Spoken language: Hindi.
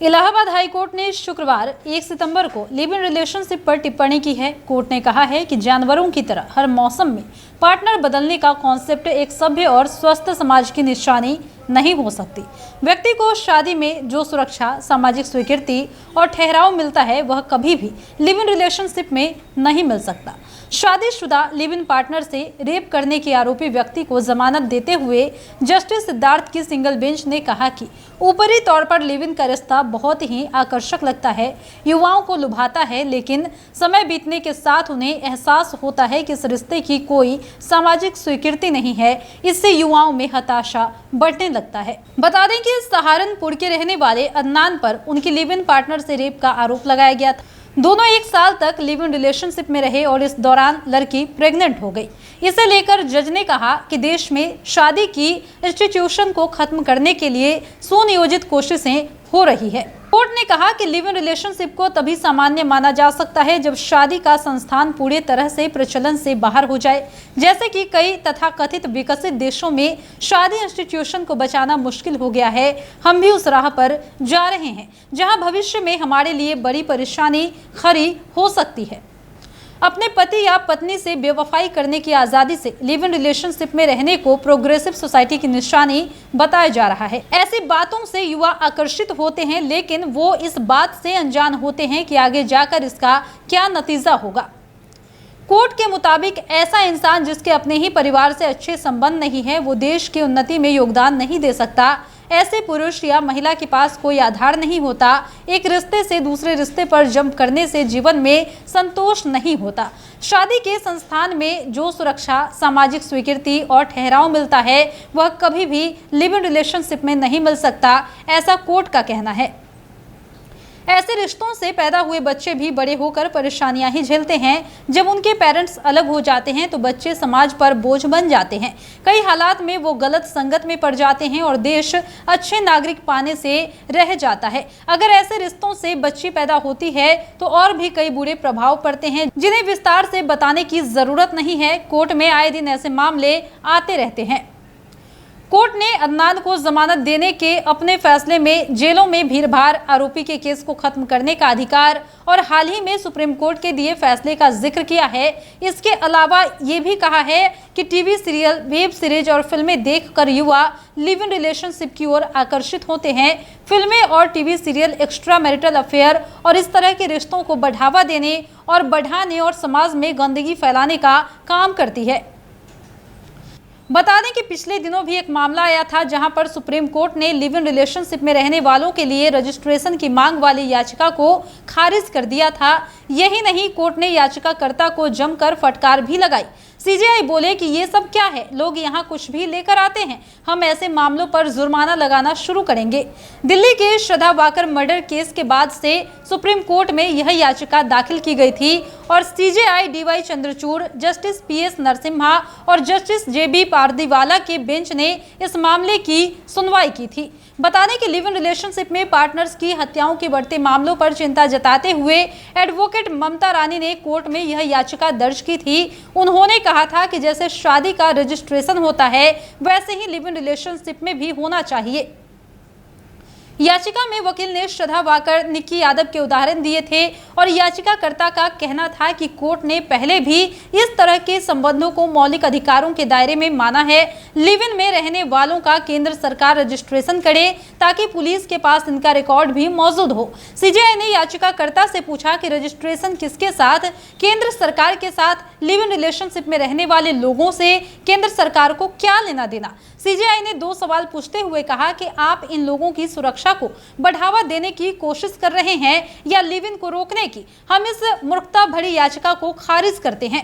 इलाहाबाद हाई कोर्ट ने शुक्रवार 1 सितंबर को लिव इन रिलेशनशिप पर टिप्पणी की है। कोर्ट ने कहा है कि जानवरों की तरह हर मौसम में पार्टनर बदलने का कॉन्सेप्ट एक सभ्य और स्वस्थ समाज की निशानी नहीं हो सकती। व्यक्ति को शादी में जो सुरक्षा, सामाजिक स्वीकृति और ठहराव मिलता है वह कभी भी लिव इन रिलेशनशिप में नहीं मिल सकता। शादीशुदा लिव इन पार्टनर से रेप करने के आरोपी व्यक्ति को जमानत देते हुए जस्टिस सिद्धार्थ की सिंगल बेंच ने कहा कि ऊपरी तौर पर लिव इन का रिश्ता बहुत ही आकर्षक लगता है, युवाओं को लुभाता है, लेकिन समय बीतने के साथ उन्हें एहसास होता है कि इस रिश्ते की कोई सामाजिक स्वीकृति नहीं है। इससे युवाओं में हताशा बढ़ने लगता है। बता दें कि सहारनपुर के रहने वाले अदनान पर उनकी लिव इन पार्टनर से रेप का आरोप लगाया गया था। दोनों 1 साल तक लिव इन रिलेशनशिप में रहे और इस दौरान लड़की प्रेग्नेंट हो गई। इसे लेकर जज ने कहा कि देश में शादी की इंस्टीट्यूशन को खत्म करने के लिए सुनियोजित कोशिशें हो रही है। कोर्ट ने कहा कि लिव इन रिलेशनशिप को तभी सामान्य माना जा सकता है जब शादी का संस्थान पूरी तरह से प्रचलन से बाहर हो जाए। जैसे कि कई तथाकथित विकसित देशों में शादी इंस्टीट्यूशन को बचाना मुश्किल हो गया है, हम भी उस राह पर जा रहे हैं जहां भविष्य में हमारे लिए बड़ी परेशानी खड़ी हो सकती है। अपने पति या पत्नी से बेवफाई करने की आजादी से लिव इन रिलेशनशिप में रहने को प्रोग्रेसिव सोसाइटी की निशानी बताया जा रहा है। ऐसी बातों से युवा आकर्षित होते हैं, लेकिन वो इस बात से अनजान होते हैं कि आगे जाकर इसका क्या नतीजा होगा। कोर्ट के मुताबिक ऐसा इंसान जिसके अपने ही परिवार से अच्छे संबंध नहीं है, वो देश की उन्नति में योगदान नहीं दे सकता। ऐसे पुरुष या महिला के पास कोई आधार नहीं होता। एक रिश्ते से दूसरे रिश्ते पर जंप करने से जीवन में संतोष नहीं होता। शादी के संस्थान में जो सुरक्षा, सामाजिक स्वीकृति और ठहराव मिलता है वह कभी भी लिव इन रिलेशनशिप में नहीं मिल सकता, ऐसा कोर्ट का कहना है। ऐसे रिश्तों से पैदा हुए बच्चे भी बड़े होकर परेशानियां ही झेलते हैं। जब उनके पेरेंट्स अलग हो जाते हैं तो बच्चे समाज पर बोझ बन जाते हैं। कई हालात में वो गलत संगत में पड़ जाते हैं और देश अच्छे नागरिक पाने से रह जाता है। अगर ऐसे रिश्तों से बच्ची पैदा होती है तो और भी कई बुरे प्रभाव पड़ते हैं जिन्हें विस्तार से बताने की जरूरत नहीं है। कोर्ट में आए दिन ऐसे मामले आते रहते हैं। कोर्ट ने अदनान को जमानत देने के अपने फैसले में जेलों में भीड़भाड़, आरोपी के केस को खत्म करने का अधिकार और हाल ही में सुप्रीम कोर्ट के दिए फैसले का जिक्र किया है। इसके अलावा ये भी कहा है कि टीवी सीरियल, वेब सीरीज और फिल्में देखकर युवा लिव इन रिलेशनशिप की ओर आकर्षित होते हैं। फिल्में और TV serial extra marital affair और इस तरह के रिश्तों को बढ़ावा देने और बढ़ाने और समाज में गंदगी फैलाने का काम करती है। बता दें कि पिछले दिनों भी एक मामला आया था जहां पर सुप्रीम कोर्ट ने लिव इन रिलेशनशिप में रहने वालों के लिए रजिस्ट्रेशन की मांग वाली याचिका को खारिज कर दिया था। यही नहीं, कोर्ट ने याचिकाकर्ता को जमकर फटकार भी लगाई। सीजेआई बोले कि ये सब क्या है, लोग यहाँ कुछ भी लेकर आते हैं, हम ऐसे मामलों पर जुर्माना लगाना शुरू करेंगे। दिल्ली के श्रद्धा वाकर मर्डर केस के बाद से सुप्रीम कोर्ट में यह याचिका दाखिल की गई थी और CJI DY Chandrachud, justice PS Narasimha और जस्टिस जेबी पारदीवाला के बेंच ने इस मामले की सुनवाई की थी। बता दें कि लिव इन रिलेशनशिप में पार्टनर्स की हत्याओं के बढ़ते मामलों पर चिंता जताते हुए एडवोकेट ममता रानी ने कोर्ट में यह याचिका दर्ज की थी। उन्होंने कहा था कि जैसे शादी का रजिस्ट्रेशन होता है वैसे ही लिव इन रिलेशनशिप में भी होना चाहिए। याचिका में वकील ने श्रद्धा वाकर, निक्की यादव के उदाहरण दिए थे और याचिकाकर्ता का कहना था कि कोर्ट ने पहले भी इस तरह के संबंधों को मौलिक अधिकारों के दायरे में माना है। लिव इन में रहने वालों का केंद्र सरकार रजिस्ट्रेशन करे ताकि पुलिस के पास इनका रिकॉर्ड भी मौजूद हो। सीजेआई ने याचिकाकर्ता से पूछा कि रजिस्ट्रेशन किसके साथ? केंद्र सरकार के साथ। लिव इन रिलेशनशिप में रहने वाले लोगों से केंद्र सरकार को क्या लेना देना? सीजेआई ने 2 सवाल पूछते हुए कहा कि आप इन लोगों की सुरक्षा को बढ़ावा देने की कोशिश कर रहे हैं या लिव इन को रोकने की? हम इस मूर्खता भरी याचिका को खारिज करते हैं।